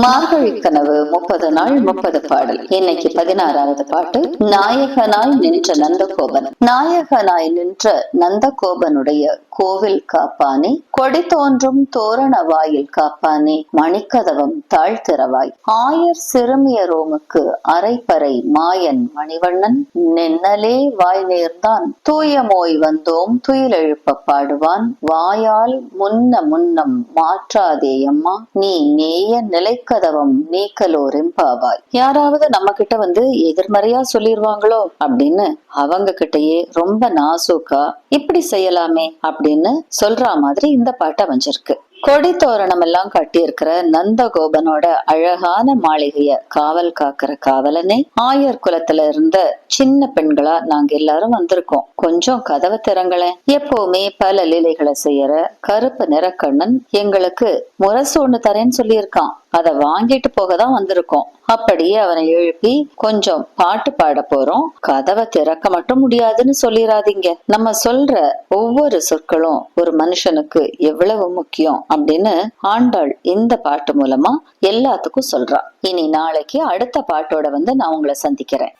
மார்கழி கனவு 30 நாள் 30 பாடல். இன்னைக்கு 16வது பாட்டு. நாயகனாய் நின்ற நந்தகோபன். நாயகனாய் நின்ற நந்தகோபனுடைய கோவில் காப்பானே, கொடி தோன்றும் தோரண வாயில் காப்பானே, மணிக்கதவம் தாழ்த்திறவாய். ஆயர் சிறுமியரோமுக்கு அரைப்பறை மாயன் மணிவண்ணன், நின்னலே வாய் நேர்ந்தான் தூயமோய் வந்தோம் துயிலெழுப்ப பாடுவான். வாயால் முன்னம் மாற்றாதேயம்மா, நீ நேய நிலை கதவம் நீக்கலோர் எம்பாவாய். யாராவது நம்ம கிட்ட வந்து எதிர்மறையா சொல்லிருவாங்களோ அப்படின்னு அவங்க கிட்டயே ரொம்ப நாசூக்கா இப்படி செய்யலாமே அப்படின்னு சொல்ற மாதிரி இந்த பாட்டு அமைஞ்சிருக்கு. கொடி தோரணம் எல்லாம் கட்டி இருக்கிற நந்தகோபனோட அழகான மாளிகைய காவல் காக்கிற காவலனே, ஆயர் குலத்துல இருந்த சின்ன பெண்களா நாங்க எல்லாரும் வந்திருக்கோம், கொஞ்சம் கதவை திறங்களேன். எப்பவுமே பல லீலைகளை செய்யற கருப்பு நிறக்கண்ணன் எங்களுக்கு முரசு ஒண்ணு தரேன்னு சொல்லியிருக்கான், அதை வாங்கிட்டு போகதான் வந்திருக்கோம். அப்படியே அவனை எழுப்பி கொஞ்சம் பாட்டு பாட போறோம், கதவை திறக்க மட்டும் முடியாதுன்னு சொல்லிடாதீங்க. நம்ம சொல்ற ஒவ்வொரு சொற்களும் ஒரு மனுஷனுக்கு எவ்வளவு முக்கியம் அப்படின்னு ஆண்டாள் இந்த பாட்டு மூலமா எல்லாத்துக்கும் சொல்றா. இனி நாளைக்கு அடுத்த பாட்டோட வந்து நான் உங்களை சந்திக்கிறேன்.